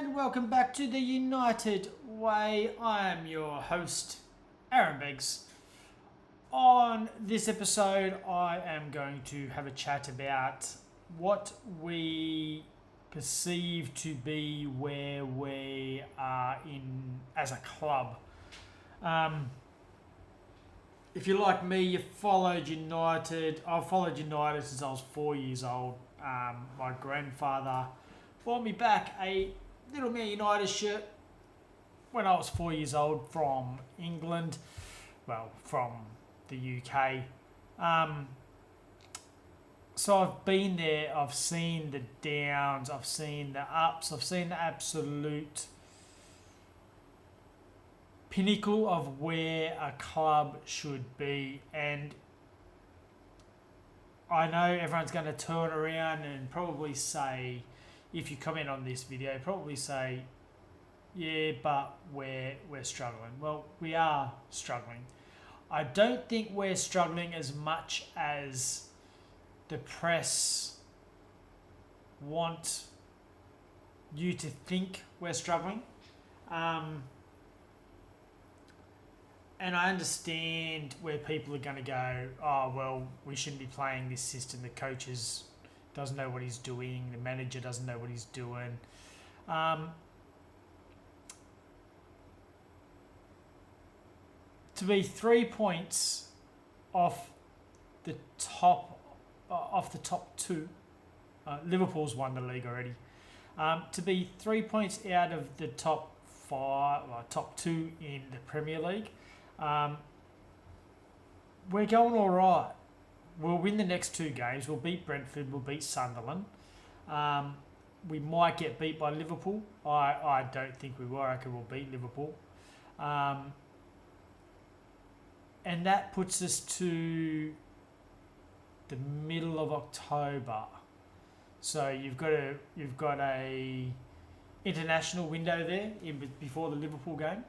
and welcome back to the United Way. I am your host, Aaron Beggs. On this episode, I am going to have a chat about what we perceive to be where we are in as a club. If you're like me, you followed United. I've followed United since I was 4 years old. My grandfather bought me back a Little Man United shirt when I was 4 years old from England, from the UK. So I've been there, I've seen the downs, I've seen the ups, I've seen the absolute pinnacle of where a club should be. And I know everyone's going to turn around and probably say, if you comment on this video, probably say, yeah, but we're struggling. Well, we are struggling. I don't think we're struggling as much as the press want you to think we're struggling. And I understand where people are going to go, oh, well, we shouldn't be playing this system. The coaches doesn't know what he's doing. The manager doesn't know what he's doing. To be 3 points off the top two, Liverpool's won the league already. To be 3 points out of the top two in the Premier League, we're going all right. We'll win the next two games. We'll beat Brentford. We'll beat Sunderland. We might get beat by Liverpool. I don't think we will. I reckon we'll beat Liverpool. And that puts us to the middle of October. So you've got a international window there before the Liverpool game,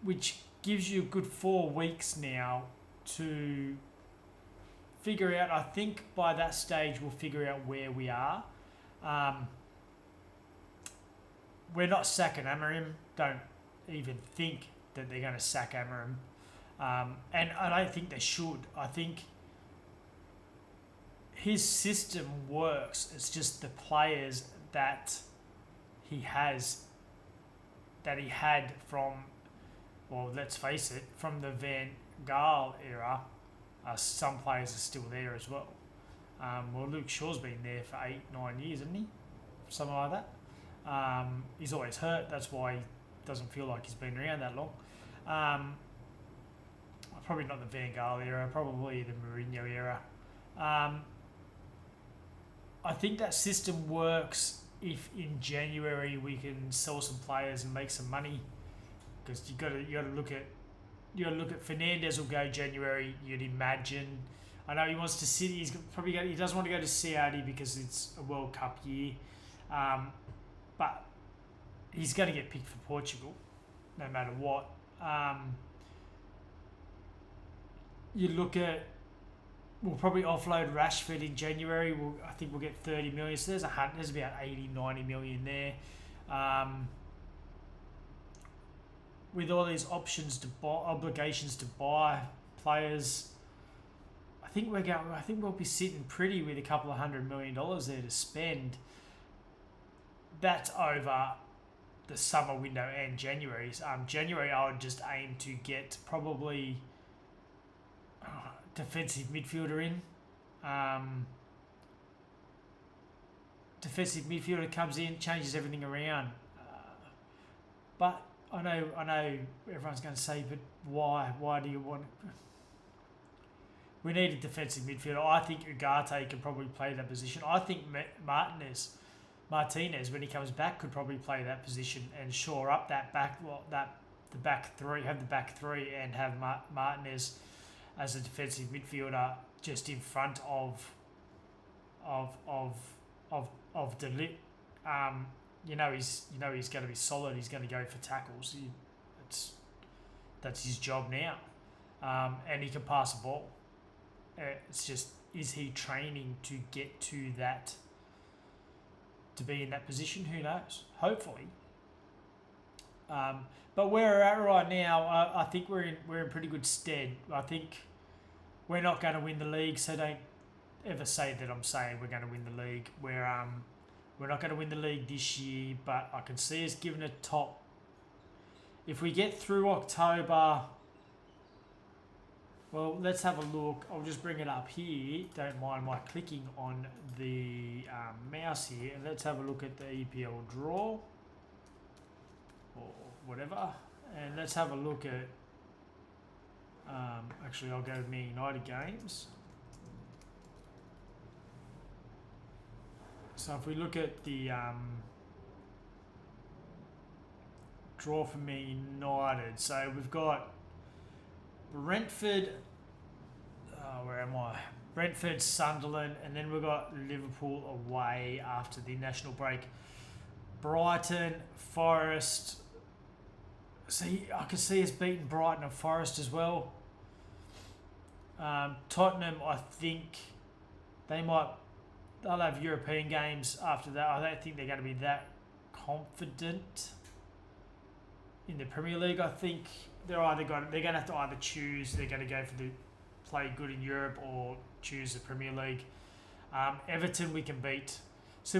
which gives you a good 4 weeks now to figure out. I think by that stage we'll figure out where we are. We're not sacking Amorim. Don't even think that they're going to sack Amorim. And I don't think they should. I think his system works. It's just the players that he had from, well, let's face it, from the Van Gaal era. Some players are still there as well. Well, Luke Shaw's been there for 8-9 years, hasn't he? Something like that. He's always hurt. That's why he doesn't feel like he's been around that long. Probably not the Van Gaal era, probably the Mourinho era. I think that system works if in January we can sell some players and make some money, because you got to look at Fernandes will go January. You'd imagine. I know he wants to sit. He doesn't want to go to Saudi because it's a World Cup year, but he's going to get picked for Portugal, no matter what. You look at, we'll probably offload Rashford in January. I think we'll get 30 million. So there's about 80-90 million there. With all these obligations to buy players, I think we'll be sitting pretty with a couple of $100 million there to spend. That's over the summer window and January. January, I would just aim to get probably defensive midfielder in. Defensive midfielder comes in, changes everything around. But I know everyone's going to say, but why? Why do you want it? We need a defensive midfielder. I think Ugarte can probably play that position. I think Martinez, when he comes back, could probably play that position and shore up that back three, and have Martinez as a defensive midfielder just in front of De Ligt. He's going to be solid. He's going to go for tackles. That's his job now, and he can pass the ball. It's just, is he training to get to that to be in that position. Who knows? Hopefully. But where we're at right now, I think we're in pretty good stead. I think we're not going to win the league, so don't ever say that I'm saying we're going to win the league. We're not going to win the league this year, but I can see us giving a top. If we get through October, well, let's have a look. I'll just bring it up here. Don't mind my clicking on the mouse here. And let's have a look at the EPL draw or whatever. And let's have a look at, actually I'll go to Man United games. So if we look at the draw for Man United, so we've got Brentford, where am I? Brentford, Sunderland, and then we've got Liverpool away after the national break. Brighton, Forest. See, I can see us beating Brighton and Forest as well. Tottenham, I think they'll have European games after that. I don't think they're going to be that confident in the Premier League. I think they're going to have to either choose they're going to go for the play good in Europe or choose the Premier League. Everton we can beat. So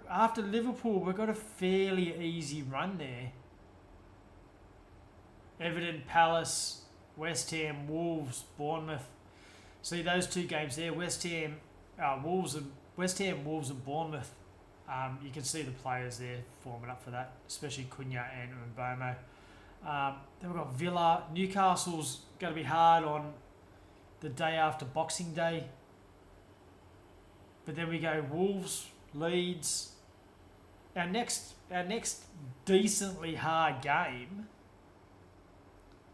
after Liverpool we've got a fairly easy run there. Everton, Palace, West Ham, Wolves, Bournemouth. See those two games there, West Ham, Wolves, and Bournemouth. You can see the players there forming up for that, especially Cunha and Mbeumo. Then we've got Villa. Newcastle's going to be hard on the day after Boxing Day. But then we go Wolves, Leeds. Our next decently hard game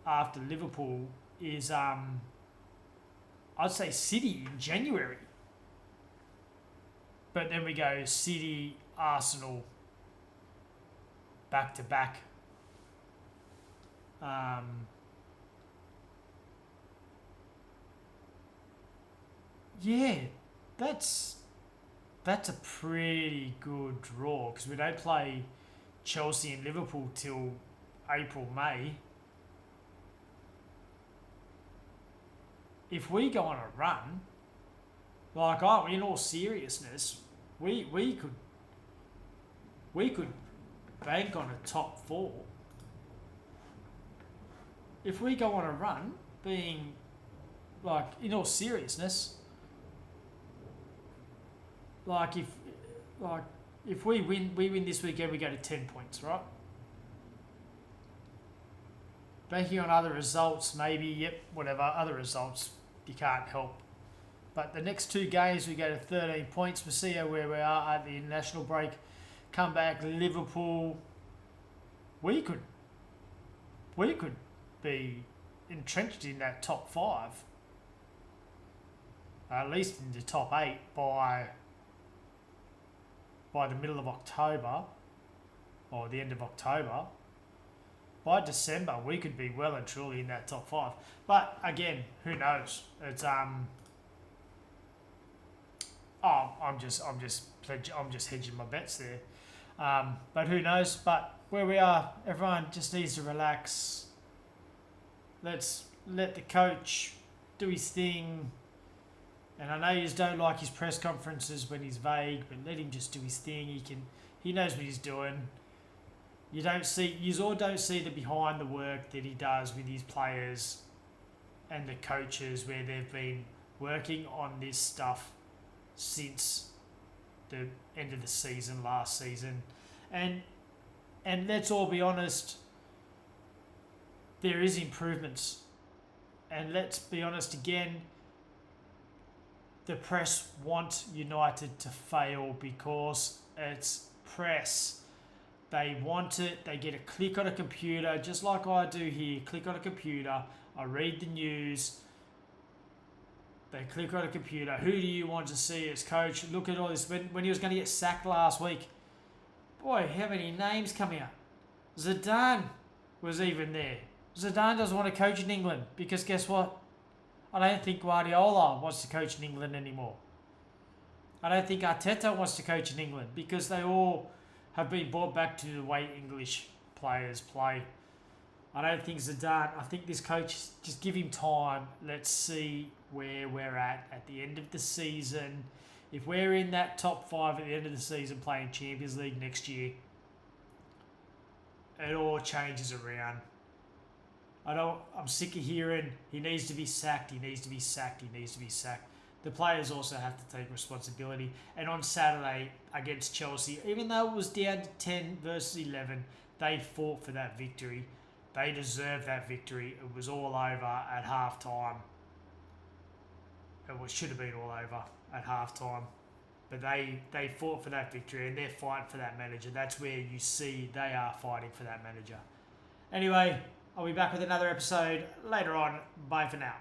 after Liverpool is I'd say City in January. But then we go City, Arsenal, back to back. Yeah, that's a pretty good draw because we don't play Chelsea and Liverpool till April, May. If we go on a run, in all seriousness, we could bank on a top 4. If we go on a run, being in all seriousness, if we win this weekend, we go to 10 points, right? Banking on other results, maybe, whatever, other results, you can't help. But the next 2 games, we go to 13 points. We'll see where we are at the international break. Come back, Liverpool. We could be entrenched in that top 5. At least in the top 8 by the middle of October or the end of October. By December, we could be well and truly in that top 5. But again, who knows? It's I'm just hedging my bets there. But who knows? But where we are, everyone just needs to relax. Let's let the coach do his thing. And I know you just don't like his press conferences when he's vague, but let him just do his thing. He knows what he's doing. You all don't see the behind the work that he does with his players and the coaches, where they've been working on this stuff since the end of the season, last season. And let's all be honest, there is improvements. And let's be honest again, the press want United to fail because it's press. They want it. They get a click on a computer, just like I do here. Click on a computer. I read the news. They click on a computer. Who do you want to see as coach? Look at all this. When he was going to get sacked last week, boy, how many names coming up? Zidane was even there. Zidane doesn't want to coach in England because guess what? I don't think Guardiola wants to coach in England anymore. I don't think Arteta wants to coach in England because they all have been brought back to the way English players play. I don't think Zidane. I think this coach, just give him time. Let's see where we're at the end of the season. If we're in that top 5 at the end of the season playing Champions League next year, it all changes around. I'm sick of hearing he needs to be sacked, he needs to be sacked, he needs to be sacked. The players also have to take responsibility. And on Saturday against Chelsea, even though it was down to 10 versus 11, they fought for that victory. They deserved that victory. It was all over at half time. It should have been all over at half time. But they fought for that victory and they're fighting for that manager. That's where you see they are fighting for that manager. Anyway, I'll be back with another episode later on. Bye for now.